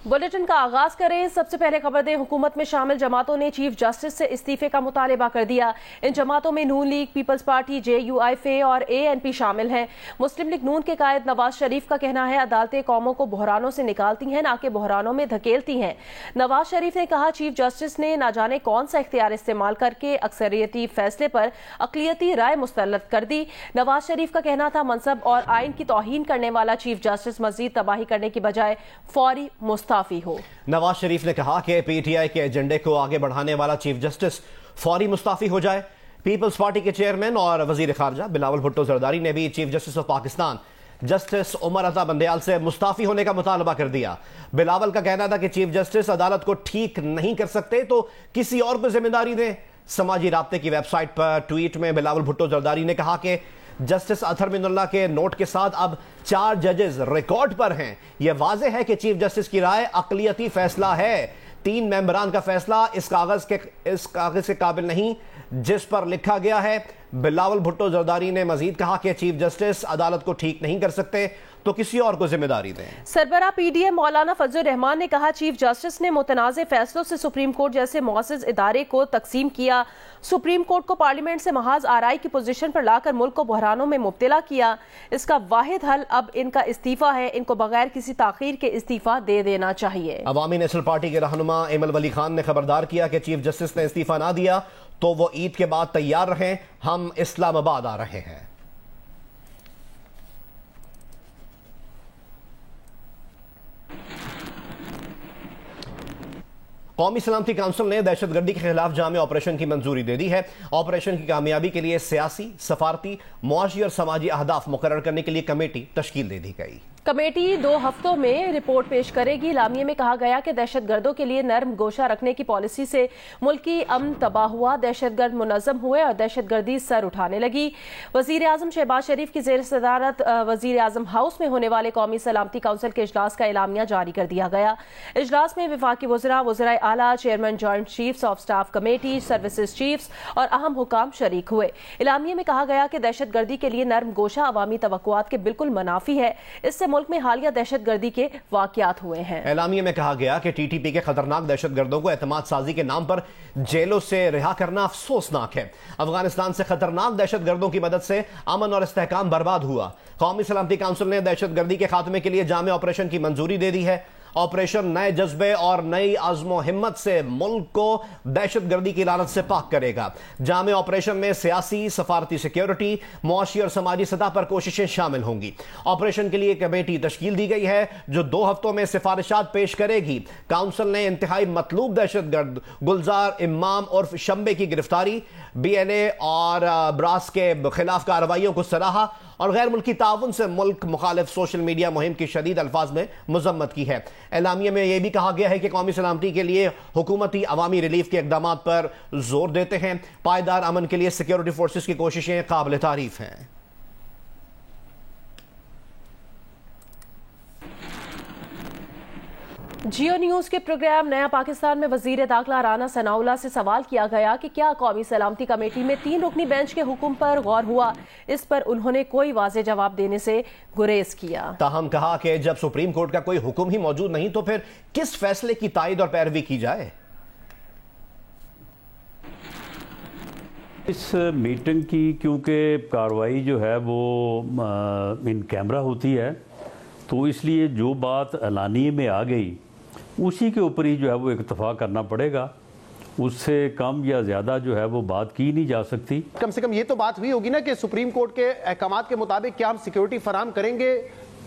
Bulletin का आगाज करें। सबसे पहले खबर दें, हुकूमत में शामिल जमातों ने चीफ जस्टिस से इस्तीफे का मुतालबा कर दिया। इन जमातों में नून लीग, पीपल्स पार्टी, JUIF और ANP शामिल हैं। मुस्लिम लीग नून के कायद नवाज शरीफ का कहना है अदालतें कौमों को बहरानों से निकालती हैं, ना कि बहरानों में धकेलती हैं। नवाज शरीफ ने कहा चीफ जस्टिस ने ना जाने कौन सा इख्तियार इस्तेमाल करके अक्सरियती फैसले पर अकलियती राय मुस्तरद कर दी। नवाज शरीफ का कहना था मनसब और आइन की तौहीन करने वाला चीफ जस्टिस मजीद तबाही करने की बजाय फौरी मुस्ताफी हो। नवाज शरीफ ने कहा कि PTI के एजेंडे को आगे बढ़ाने वाला चीफ जस्टिस फौरी मुस्ताफी हो जाए। पीपल्स पार्टी के चेयरमैन और वजीर खारजा बिलावल भुट्टो जरदारी ने भी chief justice of Pakistan justice Umar Ata Bandial से मुस्ताफी होने का मुतालबा कर दिया। बिलावल का कहना था कि चीफ जस्टिस अदालत को ठीक नहीं कर सकते तो किसी और को जिम्मेदारी दें। समाजी राब्ते की वेबसाइट पर ट्वीट में बिलावल भुट्टो जरदारी ने कहा कि जस्टिस अतहर मिनुल्लाह के नोट के साथ अब 4 जजेस रिकॉर्ड पर हैं। यह वाज़ेह है कि चीफ जस्टिस की राय अक़लियती फैसला है। 3 मेंबरान का फैसला इस कागज के काबिल नहीं जिस पर लिखा गया है। बिलावल भुट्टो जरदारी ने मजीद कहा कि चीफ जस्टिस अदालत को ठीक नहीं कर सकते तो किसी और को जिम्मेदारी दें। सरबरा PDM मौलाना फजल रहमान ने कहा चीफ जस्टिस ने मुतनाज़े फैसलों से सुप्रीम कोर्ट जैसे मुअज़्ज़ज़ इदारे को तकसीम किया। सुप्रीम कोर्ट को पार्लियामेंट से महाज आराई की पोजीशन पर लाकर मुल्क को बहरानों में मुब्तला किया। इसका वाहिद हल अब इनका इस्तीफा है। इनको बगैर किसी ताखीर के इस्तीफा दे देना चाहिए। अवामी नेशनल पार्टी के रहनुमा एमल वली खान ने खबरदार किया कि चीफ जस्टिस ने इस्तीफा ना दिया तो वो ईद के बाद तैयार रहें, हम इस्लामाबाद आ रहे हैं। कौमी सलामती काउंसिल ने दहशतगर्दी के खिलाफ जामे ऑपरेशन की मंजूरी दे दी है। ऑपरेशन की कामयाबी के लिए सियासी, सफारती, मुआशी और समाजी अहदाफ मुकर्रर करने के लिए कमेटी तश्कील दे दी गई। कमेटी 2 हफ्तों में रिपोर्ट पेश करेगी। इलामिये में कहा गया कि दहशतगर्दों के लिए नर्म गोशा रखने की पॉलिसी से मुल्की अमन तबाह हुआ, दहशतगर्द मुनज़्ज़म हुए और दहशतगर्दी सर उठाने लगी। वजीर आजम शहबाज शरीफ की ज़ेर सदारत वजीर आजम हाउस में होने वाले कौमी सलामती काउंसिल के इजलास का एलामिया जारी कर दिया गया। इजलास में वफाकी वज़रा, वज़राए आला, chairman joint chiefs of staff committee, services chiefs और अहम हुकाम शरीक हुए। एलामिये में कहा गया कि दहशतगर्दी के लिए नर्म गोशा अवामी तवक्कुआत के बिल्कुल मुनाफी है। इससे मुल्क में हालिया दहशतगर्दी के वाकयात हुए हैं। एलामिया में कहा गया कि TTP के खतरनाक दहशतगर्दों को एतमाद साजी के नाम पर जेलों से रिहा करना अफसोसनाक है। अफगानिस्तान से खतरनाक दहशतगर्दों की मदद से अमन और इस्तेहकाम बर्बाद हुआ। कौमी सलामती काउंसिल ने दहशतगर्दी के खात्मे के लिए जामे ऑपरेशन की मंजूरी दे दी है। ऑपरेशन नए जज्बे और नई आज़्मो हिम्मत से मुल्क को दहशतगर्दी की लानत से पाक करेगा। जामे ऑपरेशन में सियासी, सफारती, सिक्योरिटी, मुआशी और समाजी सतह पर कोशिशें शामिल होंगी। ऑपरेशन के लिए कमेटी तश्कील दी गई है जो 2 हफ्तों में सिफारिशात पेश करेगी। काउंसिल ने इंतहाई मतलूब दहशतगर्द गुलजार इमाम उर्फ शंबे की गिरफ्तारी, BNA और ब्रास के खिलाफ कार्रवाइयों को सराहा और गैर मुल्की ताउन से मुल्क मुखालिफ सोशल मीडिया मुहिम की शदीद अल्फाज में मजम्मत की है। एलामिया में यह भी कहा गया है कि कौमी सलामती के लिए हुकूमती अवामी रिलीफ के इकदाम पर जोर देते हैं। पायदार अमन के लिए सिक्योरिटी फोर्सेस की कोशिशें काबिल तारीफ हैं। जियो न्यूज के प्रोग्राम नया पाकिस्तान में वजीर दाखिला राना सनाउल्लाह से सवाल किया गया कि क्या कौमी सलामती कमेटी में 3 रुकनी बेंच के हुक्म पर गौर हुआ। इस पर उन्होंने कोई वाज़ेह जवाब देने से गुरेज किया। ताहम कहा कि जब सुप्रीम कोर्ट का कोई हुक्म ही मौजूद नहीं तो फिर किस फैसले की तायद और पैरवी की जाए। इस मीटिंग की क्योंकि कार्रवाई जो है वो इन कैमरा होती है तो इसलिए जो बात एलानिये में आ गई उसी के ऊपर ही जो है वो इत्तफाक करना पड़ेगा। उससे कम या ज़्यादा जो है वो बात की नहीं जा सकती। कम से कम ये तो बात हुई होगी ना कि सुप्रीम कोर्ट के अहकामात के मुताबिक क्या हम सिक्योरिटी फराहम करेंगे।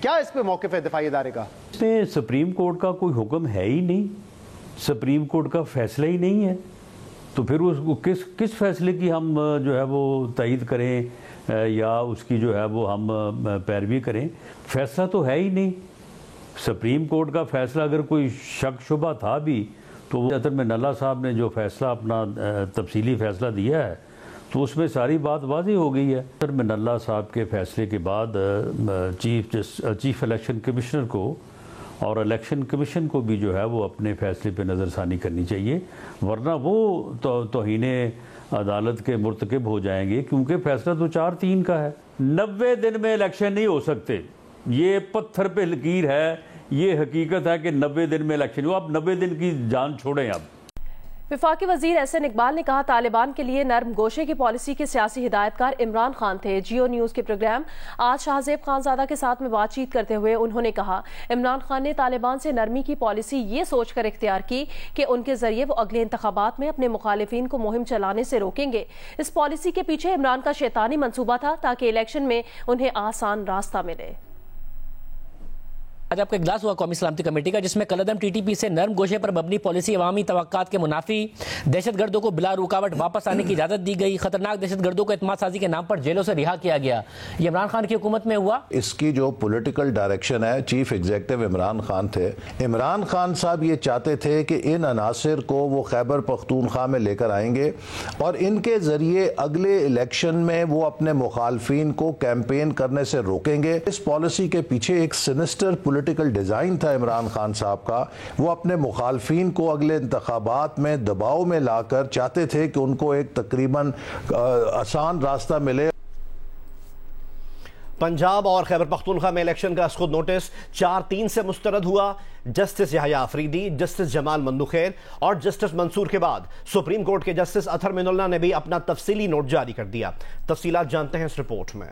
क्या इस पे मौक़िफ़ है दिफाई इदारे का? इसमें सुप्रीम कोर्ट का कोई हुक्म है ही नहीं, सुप्रीम कोर्ट का फैसला ही नहीं है तो फिर उसको किस फैसले की हम जो है वो तईद करें या उसकी जो है वो हम पैरवी करें। फैसला तो है ही नहीं। सुप्रीम कोर्ट का फैसला अगर कोई शक शुबा था भी तो वो अतर मिनल्ला साहब ने जो फैसला अपना तफसीली फ़ैसला दिया है तो उसमें सारी बात वाज़ेह हो गई है। अतर मिनल्ला साहब के फैसले के बाद चीफ इलेक्शन कमिश्नर को और इलेक्शन कमीशन को भी जो है वो अपने फैसले पे नज़रसानी करनी चाहिए, वरना वो तौहीने अदालत के मुर्तकिब हो जाएंगे क्योंकि फैसला तो 4-3 का है। 90 दिन में इलेक्शन नहीं हो सकते, ये पत्थर पे लकीर है, ये हकीकत है कि 90 दिन में इलेक्शन हुआ। अब 90 दिन की जान छोड़ें। अब वफाकी वजीर एहसन इकबाल ने कहा, तालिबान के लिए नर्म गोशे की पॉलिसी के सियासी हिदायतकार इमरान खान थे। जियो न्यूज़ के प्रोग्राम आज शाहजेब खानजादा के साथ में बातचीत करते हुए उन्होंने कहा, इमरान खान ने तालिबान से नरमी की पॉलिसी ये सोचकर इख्तियार की कि उनके जरिए वो अगले इंतखाबात में अपने मुखालिफिन को मुहिम चलाने से रोकेंगे। इस पॉलिसी के पीछे इमरान का शैतानी मंसूबा था ताकि इलेक्शन में उन्हें आसान रास्ता मिले। आज आपका इजलास हुआ कौमी सलामती कमेटी का, जिसमें कलअदम टीटीपी से नर्म गोशे पर मबनी पॉलिसी अवामी तवक्कात के मुनाफी, दहशतगर्दों को बिला रुकावट वापस आने की इजाजत दी गई, खतरनाक दहशतगर्दों को एतमाद साजी के नाम पर जेलों से रिहा किया गया। ये इमरान खान की हुकूमत में हुआ। इसकी जो पॉलिटिकल डायरेक्शन है, चीफ एग्जीक्यूटिव इमरान खान थे। इमरान खान साहब ये चाहते थे कि इन अनासिर को वो खैबर पख्तूनख्वा में लेकर आएंगे और इनके जरिए अगले इलेक्शन में वो अपने मुखालफिन को कैंपेन करने से रोकेंगे। इस पॉलिसी के पीछे एक सिनिस्टर पॉलिटिकल डिजाइन था इमरान खान साहब का। वो अपने मुखालफिन को अगले इंतखाबात में दबाव में लाकर चाहते थे कि उनको एक तकरीबन आसान रास्ता मिले। पंजाब और खैबर पख्तूनख्वा में इलेक्शन का खुद नोटिस 4-3 से मुस्तरद हुआ। जस्टिस यहया अफरीदी, जस्टिस जमाल मंदुखैर और जस्टिस मंसूर के बाद सुप्रीम कोर्ट के जस्टिस अतहर मिनुल्लाह ने भी अपना तफसीली नोट जारी कर दिया। तफसीलात जानते हैं इस रिपोर्ट में।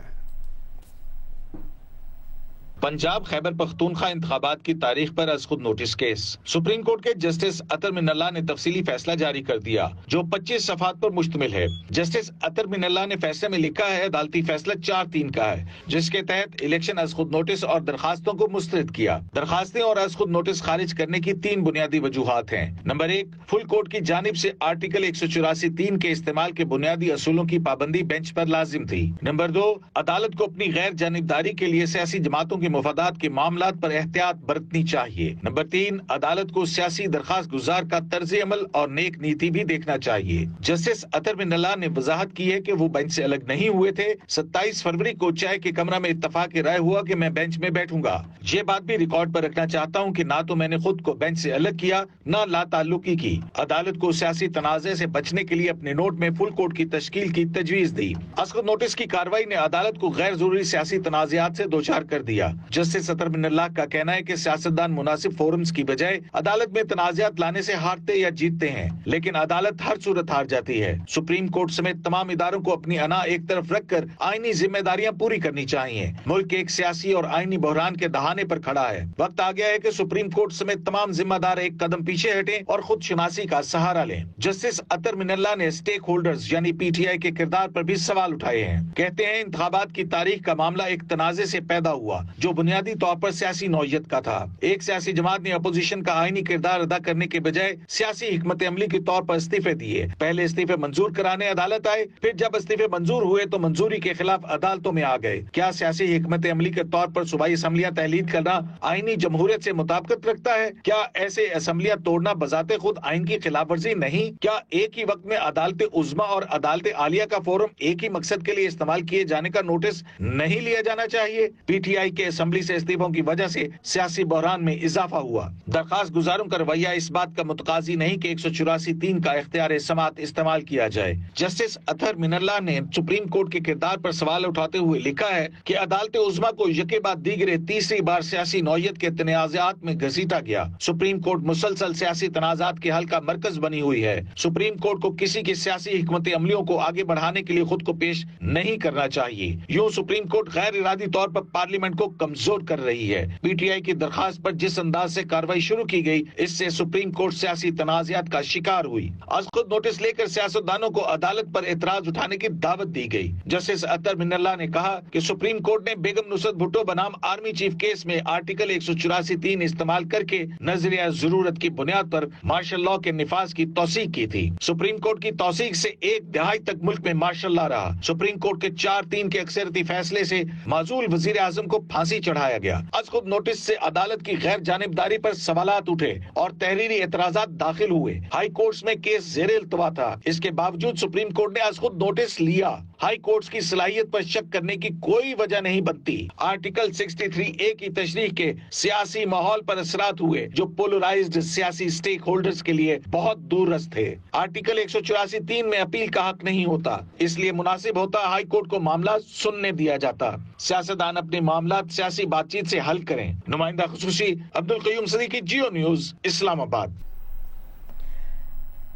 पंजाब खैबर पख्तूनख्वा इंतखाबात की तारीख पर आज खुद नोटिस केस। सुप्रीम कोर्ट के जस्टिस अतहर मिनुल्लाह ने तफसीली फैसला जारी कर दिया जो 25 सफ़हात पर मुश्तमिल है। जस्टिस अतहर मिनुल्लाह ने फैसले में लिखा है, अदालती फैसला 4-3 का है, जिसके तहत इलेक्शन आज खुद नोटिस और दरखास्तों को मुस्तरद किया। दरखास्तें और आज खुद नोटिस खारिज करने की 3 बुनियादी वजूहात हैं। नंबर 1, फुल कोर्ट की जानिब से आर्टिकल 184(3) के इस्तेमाल के बुनियादी असूलों की पाबंदी बेंच पर लाजिम थी। नंबर 2, अदालत को अपनी गैर जानिबदारी के लिए सियासी जमातों के मुफादात के मामलात पर एहतियात बरतनी चाहिए। नंबर 3, अदालत को सियासी दरखास्त गुजार का तर्ज अमल और नेक नीति भी देखना चाहिए। जस्टिस अतहर मिनुल्लाह ने वजाहत की है कि वो बेंच से अलग नहीं हुए थे। 27 फरवरी को चाय के कमरा में इत्तफाक राय हुआ कि मैं बेंच में बैठूंगा। ये बात भी रिकॉर्ड पर रखना चाहता हूँ कि ना तो मैंने खुद को बेंच से अलग किया, न लाताल्लुकी की। अदालत को सियासी तनाज़े से बचने के लिए अपने नोट में फुल कोर्ट की तश्कील की तजवीज दी। असद नोटिस की कार्रवाई ने अदालत को गैर जरूरी सियासी तनाज़ात से दोचार कर दिया। जस्टिस अतहर मिनुल्लाह का कहना है कि सियासतदान मुनासिब फोरम्स की बजाय अदालत में तनाज़ात लाने से हारते या जीतते हैं, लेकिन अदालत हर सूरत हार जाती है। सुप्रीम कोर्ट समेत तमाम इदारों को अपनी अना एक तरफ रखकर आईनी जिम्मेदारियां पूरी करनी चाहिए। मुल्क एक सियासी और आईनी बहरान के दहाने पर खड़ा है। वक्त आ गया है कि सुप्रीम कोर्ट समेत तमाम जिम्मेदार एक कदम पीछे हटें और खुद शनासी का सहारा लें। जस्टिस अतहर मिनुल्लाह ने स्टेक होल्डर्स यानी PTI के किरदार पर भी सवाल उठाए हैं। कहते हैं, इंतखाबात की तारीख का मामला एक तनाज़े से पैदा हुआ जो बुनियादी तौर पर सियासी नौयत का था। एक सियासी जमात ने अपोजिशन का आईनी किरदार अदा करने के बजाय सियासी हिकमत अमली के तौर पर इस्तीफे दिए। पहले इस्तीफे मंजूर कराने अदालत आए, फिर जब इस्तीफे मंजूर हुए तो मंजूरी के खिलाफ अदालतों में आ गए। क्या सियासी हिकमत अमली के तौर पर सूबाई असम्बलियां तहलील करना आईनी जमहूरियत से मुताबिकत रखता है? क्या ऐसे असम्बलियां तोड़ना बजाते खुद आइन की खिलाफ वर्जी नहीं? क्या एक ही वक्त में अदालत उज़्मा और अदालत आलिया का फोरम एक ही मकसद के लिए इस्तेमाल किए जाने का नोटिस नहीं लिया जाना चाहिए? PTI के असम्बली से इस्तीफों की वजह से सियासी बहरान में इजाफा हुआ। दरखास्त गुजारों का रवैया इस बात का मुतकाजी नहीं कि 184(3) का इख्तियार समात इस्तेमाल किया जाए। जस्टिस अतहर मिनुल्लाह ने सुप्रीम कोर्ट के किरदार पर सवाल उठाते हुए लिखा है कि अदालत उज़्मा को यके बाद दीगरे तीसरी बार सियासी नौयत के तनाज़ात में घसीटा गया। सुप्रीम कोर्ट मुसलसल सियासी तनाज़ात के हल का मरकज बनी हुई है। सुप्रीम कोर्ट को किसी की सियासी हिकमत अमलियों को आगे बढ़ाने के लिए खुद को पेश नहीं करना चाहिए। यूँ सुप्रीम कोर्ट गैर इरादी तौर पर पार्लियामेंट को कमजोर कर रही है। PTI की दरखास्त पर जिस अंदाज से कार्रवाई शुरू की गई, इससे सुप्रीम कोर्ट सियासी तनाज़ात का शिकार हुई। आज खुद नोटिस लेकर सियासतदानों को अदालत पर एतराज उठाने की दावत दी गई। जस्टिस अतहर मिनुल्लाह ने कहा कि सुप्रीम कोर्ट ने बेगम नुसरत भुट्टो बनाम आर्मी चीफ केस में आर्टिकल 184(3) इस्तेमाल करके नजरिया जरूरत की बुनियाद पर मार्शल लॉ के निफाज की तौसीक की थी। सुप्रीम कोर्ट की तौसीक से एक दहाई तक मुल्क में मार्शल लॉ रहा। सुप्रीम कोर्ट के 4-3 के अक्सरती फैसले से माजूल वजीर आजम को फांसी चढ़ाया गया। आज खुद नोटिस से अदालत की गैर जानिबदारी पर सवालात उठे और तहरीरी एतराजात दाखिल हुए। हाई कोर्ट्स में केस ज़ेरे इल्तवा था। इसके बावजूद सुप्रीम कोर्ट ने आज खुद नोटिस लिया। हाई कोर्ट्स की सलाहियत पर शक करने की कोई वजह नहीं बनती। आर्टिकल 63A की तशरीह के सियासी माहौल पर असरात हुए जो पोलराइज्ड सियासी स्टेक होल्डर्स के लिए बहुत दूरस्थ थे। आर्टिकल 184(3) में अपील का हक नहीं होता, इसलिए मुनासिब होता हाई कोर्ट को मामला सुनने दिया जाता। सियासतदान अपने मामलात सियासी बातचीत से हल करें। नुमाइंदा खुसूसी अब्दुल कयूम सदीकी, जियो न्यूज, इस्लामाबाद।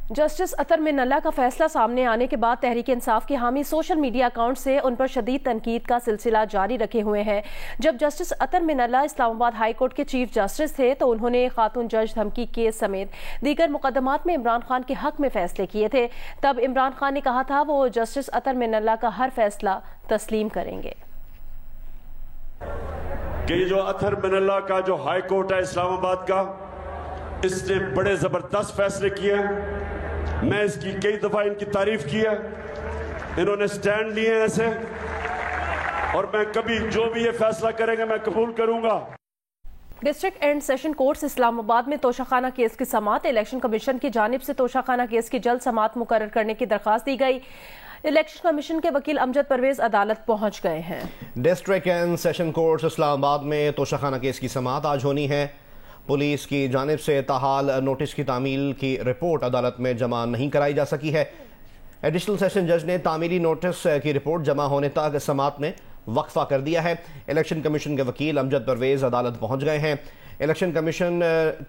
जस्टिस अतर मिनल्ला का फैसला सामने आने के बाद तहरीक इंसाफ के हामी सोशल मीडिया अकाउंट से उन पर शदीद तनकीद का सिलसिला जारी रखे हुए हैं। जब जस्टिस अतर मिनल्ला इस्लामाबाद हाई कोर्ट के चीफ जस्टिस थे तो उन्होंने खातून जज धमकी केस समेत दीगर मुकदमात में इमरान खान के हक में फैसले किए थे। तब इमरान खान ने कहा था वो जस्टिस अतर मिनल्ला का हर फैसला तस्लीम करेंगे। कि जो अतर मिनल्ला का जो हाई कोर्ट है इस्लामाबाद का, इसने बड़े जबरदस्त फैसले किए। मैं इसकी कई दफा इनकी तारीफ की है, इन्होंने स्टैंड लिए हैं ऐसे, और मैं कभी जो भी ये फैसला करेंगे मैं कबूल करूंगा। District and session courts Islamabad में तोशाखाना केस की समाअत। इलेक्शन कमीशन की जानिब से तोशाखाना केस की जल्द समाअत मुकर्रर करने की दरख्वास्त दी गई। इलेक्शन कमीशन के वकील अमजद परवेज अदालत पहुंच गए हैं। District and session courts Islamabad में तोशाखाना केस की समाअत आज होनी है। पुलिस की जानिब से ताहाल नोटिस की तामील की रिपोर्ट अदालत में जमा नहीं कराई जा सकी है। एडिशनल सेशन जज ने तामीली नोटिस की रिपोर्ट जमा होने तक समाअत में वक्फा कर दिया है। इलेक्शन कमीशन के वकील अमजद परवेज अदालत पहुंच गए हैं। इलेक्शन कमीशन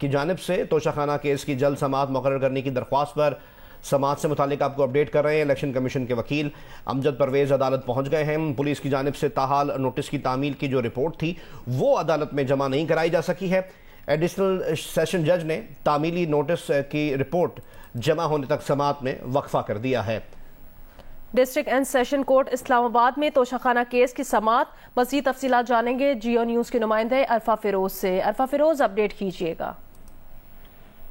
की जानिब से तोशाखाना केस की जल्द समाअत मुकर्रर करने की दरख्वास्त पर समाअत से मुतालिक आपको अपडेट कर रहे हैं। इलेक्शन कमीशन के वकील अमजद परवेज अदालत पहुंच गए हैं। पुलिस की जानिब से ताहाल नोटिस की तामील की जो रिपोर्ट थी वो अदालत में जमा नहीं कराई जा सकी है। एडिशनल सेशन जज ने तामीली नोटिस की रिपोर्ट जमा होने तक समाअत में वक्फा कर दिया है। District and session court Islamabad में तोशाखाना केस की समाअत। मज़ीद तफसीलात जानेंगे जियो न्यूज़ के नुमाइंदे अरफा फिरोज से। अरफा फिरोज, अपडेट कीजिएगा।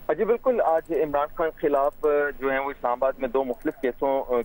जी बिल्कुल, आज इमरान खान के खिलाफ जो है वो इस्लामाबाद में दो मुख्तलिफ केसों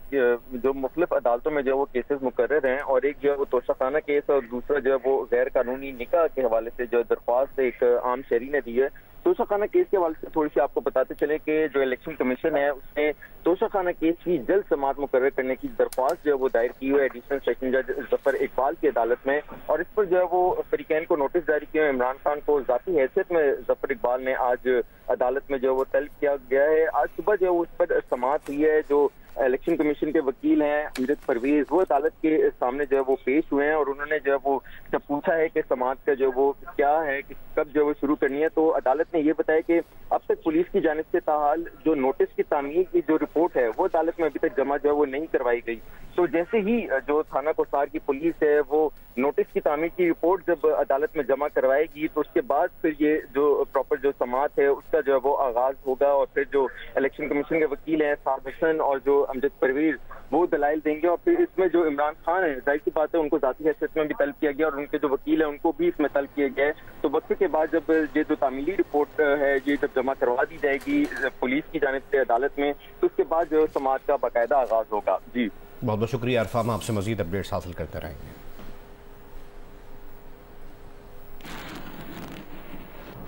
जो मुख्तलिफ अदालतों में जो है वो केसेस मुकर्रर हैं, और एक जो है वो तोशाखाना केस और दूसरा जो है वो गैर कानूनी निकाह के हवाले से जो दरख्वास्त एक आम शहरी ने दी है। तोशाखाना केस के हवाले से थोड़ी सी आपको बताते चले कि जो इलेक्शन कमीशन है उसने तोशाखाना केस की जल्द समाअत मुकर्रर करने की दरख्वास्त जो है वो दायर की है एडिशनल सेशन जज जफर इकबाल की अदालत में, और इस पर जो है वो फरीकैन को नोटिस जारी किया। इमरान खान को जाती हैसियत में जफर इकबाल ने आज अदालत में जो है वो तलब किया गया है। आज सुबह जो है उस पर समाअत हुई है। जो इलेक्शन कमीशन के वकील हैं अमजद परवेज, वो अदालत के सामने जो है वो पेश हुए हैं, और उन्होंने जो है वो जब पूछा है कि समाअत का जो वो क्या है कि कब जो है वो शुरू करनी है, तो अदालत ने ये बताया कि अब तक पुलिस की जानिब से ताहाल जो नोटिस की तामील की जो रिपोर्ट है वो अदालत में अभी तक जमा जो है वो नहीं करवाई गई। तो जैसे ही जो थाना कोसार की पुलिस है वो नोटिस की तामील की रिपोर्ट जब अदालत में जमा करवाएगी तो उसके बाद फिर ये जो प्रॉपर जो समाअत है उसका जो है वो आगाज होगा, और फिर जो इलेक्शन कमीशन के वकील हैं साद हसन और जो अमजद परवेज वो दलाइल देंगे, और फिर इसमें जो इमरान खान है जाहिर सी बात है उनको जाती हैसियत में भी तलब किया गया और उनके जो वकील है उनको भी इसमें तलब किया गया है। तो वक्त के बाद जब ये जो तामीली रिपोर्ट है ये जब जमा करवा दी जाएगी पुलिस की जानिब से अदालत में, तो उसके बाद जो समाअत का बाकायदा आगाज होगा। जी बहुत बहुत शुक्रिया अरफा, हम आपसे मजीद अपडेट्स हासिल करते रहेंगे।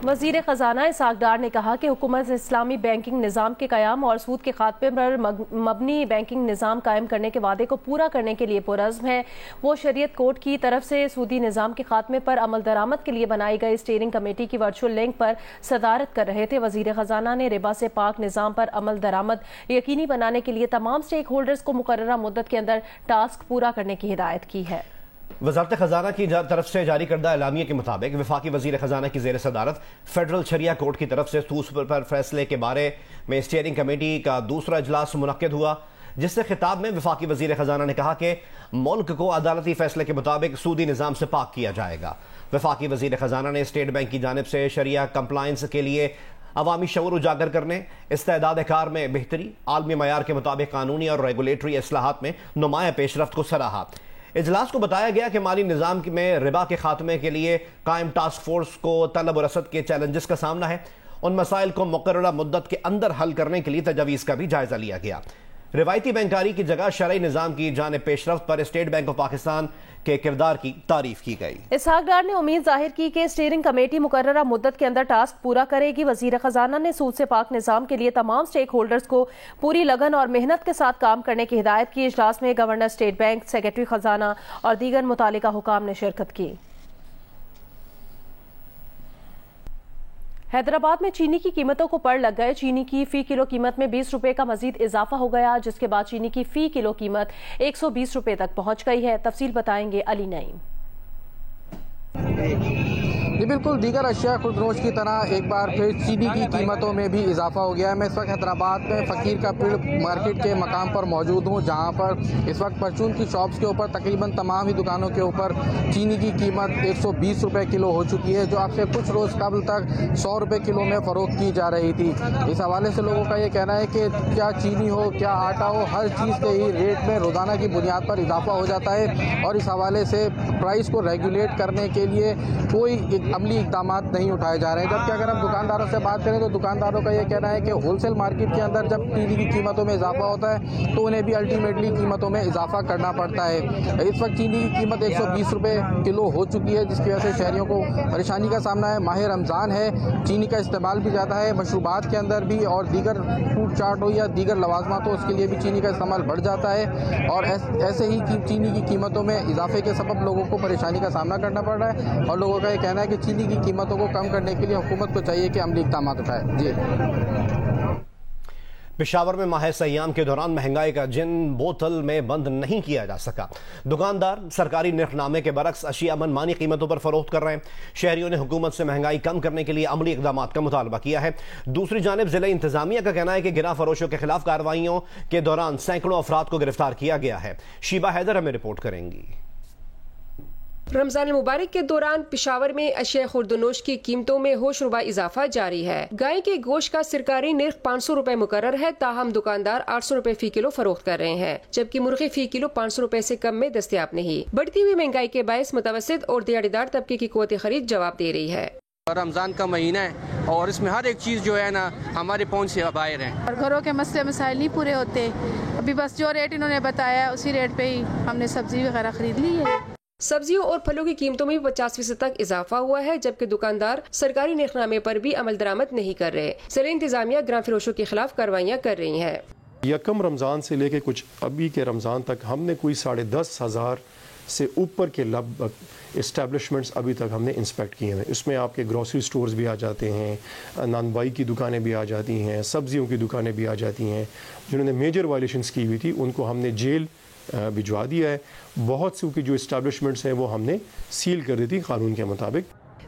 वज़ीर ख़जाना इसहाक डार ने कहा कि हुकूमत इस्लामी बैंकिंग निज़ाम के क़याम और सूद के खात्मे पर मबनी बैंकिंग निज़ाम कायम करने के वादे को पूरा करने के लिए पुरज़्म है। वो शरीयत कोर्ट की तरफ से सूदी निज़ाम के खात्मे पर अमल दरामद के लिए बनाई गई स्टीयरिंग कमेटी की वर्चुअल लिंक पर सदारत कर रहे थे। वज़ीर ख़जाना ने रिबा से पाक निज़ाम पर अमल दरामद यकीनी बनाने के लिए तमाम स्टेक होल्डर्स को मुकर्ररा मुद्दत के अंदर टास्क पूरा करने की हिदायत की है। वज़ारत ख़जाना की तरफ से जारी करदा एलामिया के मुताबिक वफाकी वज़ीर ख़जाना की ज़ेर सदारत फेडरल शरिया कोर्ट की तरफ से सूद पर फैसले के बारे में स्टीयरिंग कमेटी का दूसरा इजलास मुनक्किद हुआ, जिससे खिताब में वफाकी वज़ीर ख़जाना ने कहा कि मुल्क को अदालती फैसले के मुताबिक सूदी निज़ाम से पाक किया जाएगा। वफाकी वज़ीर ख़जाना ने स्टेट बैंक की जानिब से शरिया कंप्लाइंस के लिए अवामी शऊर उजागर करने, इस्तेदाद कार में बेहतरी, आलमी मयार के मुताबिक कानूनी और रेगुलेटरी इस्लाहात में नुमाया पेशरफ्त को सराहा। इजलास को बताया गया कि माली निज़ाम में रिबा के खात्मे के लिए कायम टास्क फोर्स को तलब और रसद के चैलेंजेस का सामना है। उन मसाइल को मुकर्ररा मुद्दत के अंदर हल करने के लिए तजवीज़ का भी जायजा लिया गया। रिवायती बैंकारी की जगह शरई निज़ाम की जानिब पेशरफ्त पर स्टेट बैंक ऑफ पाकिस्तान के किरदार की तारीफ की गई। इसहाक डार ने उम्मीद जाहिर की कि स्टीयरिंग कमेटी मुकर्ररा मुद्दत के अंदर टास्क पूरा करेगी। वज़ीर ख़जाना ने सूद से पाक निज़ाम के लिए तमाम स्टेक होल्डर्स को पूरी लगन और मेहनत के साथ काम करने की हिदायत की। इजलास में गवर्नर स्टेट बैंक, सेक्रेटरी ख़जाना और दीगर मुतालिका हुकाम ने शिरकत की। हैदराबाद में चीनी की कीमतों को पड़ लग गए। चीनी की फी किलो कीमत में 20 रुपए का मजीद इजाफा हो गया, जिसके बाद चीनी की फी किलो कीमत 120 रुपए तक पहुंच गई है। तफसील बताएंगे अली नईम। जी बिल्कुल, दीगर अशिया खुर्दनोश की तरह एक बार फिर चीनी की कीमतों में भी इजाफा हो गया है। मैं इस वक्त हैदराबाद में फ़कीर का पेड़ मार्केट के मकाम पर मौजूद हूँ, जहाँ पर इस वक्त परचून की शॉप्स के ऊपर तकरीबन तमाम ही दुकानों के ऊपर चीनी की कीमत 120 रुपये किलो हो चुकी है, जो आपसे कुछ रोज़ कबल तक 100 रुपये किलो में फ़रोख्त की जा रही थी। इस हवाले से लोगों का ये कहना है कि क्या चीनी हो, क्या आटा हो, हर चीज़ के ही रेट में रोज़ाना की बुनियाद पर इजाफा हो जाता है और इस हवाले से प्राइस को रेगुलेट करने के लिए कोई अमली इक़दाम नहीं उठाए जा रहे हैं। जबकि अगर हम दुकानदारों से बात करें तो दुकानदारों का ये कहना है कि होलसेल मार्केट के अंदर जब चीनी की कीमतों में इजाफा होता है तो उन्हें भी अल्टीमेटली कीमतों में इजाफा करना पड़ता है। इस वक्त चीनी की कीमत 120 रुपये किलो हो चुकी है, जिसकी वजह से शहरियों को परेशानी का सामना है। माह रमज़ान है, चीनी का इस्तेमाल भी ज़्यादा है, मशरूबात के अंदर भी और दीगर फूड चाट हो या दीगर लवाजमात हो, उसके लिए भी चीनी का इस्तेमाल बढ़ जाता है और ऐसे ही चीनी की कीमतों में इजाफे के सबब लोगों को परेशानी का सामना करना पड़ रहा है और लोगों का ये कहना है कि चीनी की कीमतों को कम करने के लिए हुकूमत को चाहिए कि अमली इक़दाम उठाए। जी, पेशावर में माह सयाम के दौरान महंगाई का जिन बोतल में बंद नहीं किया जा सका। दुकानदार सरकारी निर्खनामे के बरक्स अशिया मनमानी कीमतों पर फरोख्त कर रहे हैं। शहरियों ने हुकूमत से महंगाई कम करने के लिए अमली इक़दाम का मुतालबा किया है। दूसरी जानिब जिला इंतजामिया का कहना है कि गिरा फरोशों के खिलाफ कार्रवाइयों के दौरान सैकड़ों अफराद को गिरफ्तार किया गया है। शीबा हैदर हमें रिपोर्ट करेंगी। रमजान मुबारक के दौरान पेशावर में अशिया खुर्दनोश की कीमतों में होशरुबा इजाफा जारी है। गाय के गोश्त का सरकारी निर्ख 500 रुपए मुकर्रर है, ताहम दुकानदार 800 रुपए फी किलो फरोख्त कर रहे हैं, जबकि मुर्गी फी किलो 500 रुपए से कम में दस्तयाब नहीं। बढ़ती हुई महंगाई के बायस मुतवस्सित और दिहाड़ीदार तबके की क़ुव्वत खरीद जवाब दे रही है। रमज़ान का महीना है और इसमें हर एक चीज़ जो है ना हमारे पहुंच से बाहर है और घरों के मसले मसाइल नहीं पूरे होते। अभी बस जो रेट इन्होंने बताया उसी रेट पे ही हमने सब्जी वगैरह खरीद ली है। सब्जियों और फलों की कीमतों में 50% तक इजाफा हुआ है, जबकि दुकानदार सरकारी निर्खनामे पर भी अमल दरामद नहीं कर रहे। जिला इंतजामिया ग्राम फिरोशों के खिलाफ कार्रवाइयाँ कर रही है। यकम रमज़ान से लेके कुछ अभी के रमज़ान तक हमने कोई 10,500 से ऊपर के लगभग इस्टेब्लिशमेंट्स अभी तक हमने इंस्पेक्ट किए हैं। इसमें आपके ग्रॉसरी स्टोर्स भी आ जाते हैं, नानबाई की दुकानें भी आ जाती हैं, सब्जियों की दुकानें भी आ जाती हैं। जिन्होंने मेजर वायलेशंस की हुई थी उनको हमने जेल भिजवा दिया है। बहुत सी जो इस्टेब्लिशमेंट्स हैं वो हमने सील कर दी थी कानून के मुताबिक।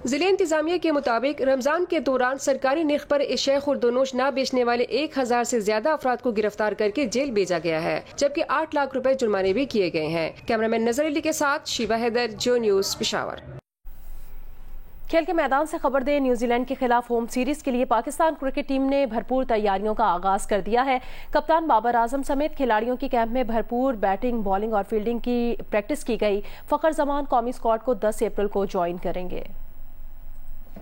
जिला इंतजामिया के मुताबिक रमजान के दौरान सरकारी निर्ख पर अशिया खुर्दनोश न बेचने वाले 1000 से ज्यादा अफराद को गिरफ्तार करके जेल भेजा गया है, जबकि 8 लाख रुपए जुर्माने भी किए गए हैं। कैमरामैन नजर अली के साथ शीबा हैदर, जो न्यूज, पेशावर। खेल के मैदान से खबर दें, न्यूजीलैंड के खिलाफ होम सीरीज के लिए पाकिस्तान क्रिकेट टीम ने भरपूर तैयारियों का आगाज कर दिया है। कप्तान बाबर आजम समेत खिलाड़ियों की कैंप में भरपूर बैटिंग, बॉलिंग और फील्डिंग की प्रैक्टिस की गई। फखर जमान कौमी स्क्वाड को 10 अप्रैल को ज्वाइन करेंगे।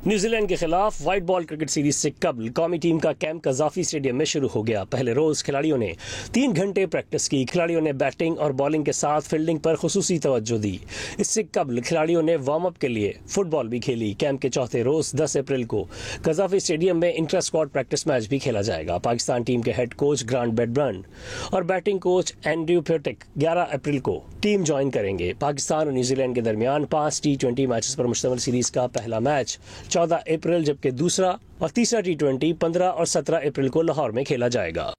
न्यूजीलैंड के खिलाफ व्हाइट बॉल क्रिकेट सीरीज से कबल कौमी टीम का कैंप कजाफी स्टेडियम में शुरू हो गया। पहले रोज खिलाड़ियों ने 3 घंटे प्रैक्टिस की। खिलाड़ियों ने बैटिंग और बॉलिंग के साथ फील्डिंग पर खुसूसी तवज्जो दी। इससे कबल खिलाड़ियों ने वार्म अप के लिए फुटबॉल भी खेली। कैंप के चौथे रोज 10 अप्रैल को कजाफी स्टेडियम में इंट्रा स्क्वाड प्रैक्टिस मैच भी खेला जाएगा। पाकिस्तान टीम के हेड कोच ग्रांट बेडबर्न और बैटिंग कोच एंड्रयू प्योटिक 11 अप्रैल को टीम ज्वाइन करेंगे। पाकिस्तान और न्यूजीलैंड के दरमियान 5 T20 मैचेस पर मुश्तमिल सीरीज का पहला मैच 14 अप्रैल, जबकि दूसरा और तीसरा T20 15 और 17 अप्रैल को लाहौर में खेला जाएगा।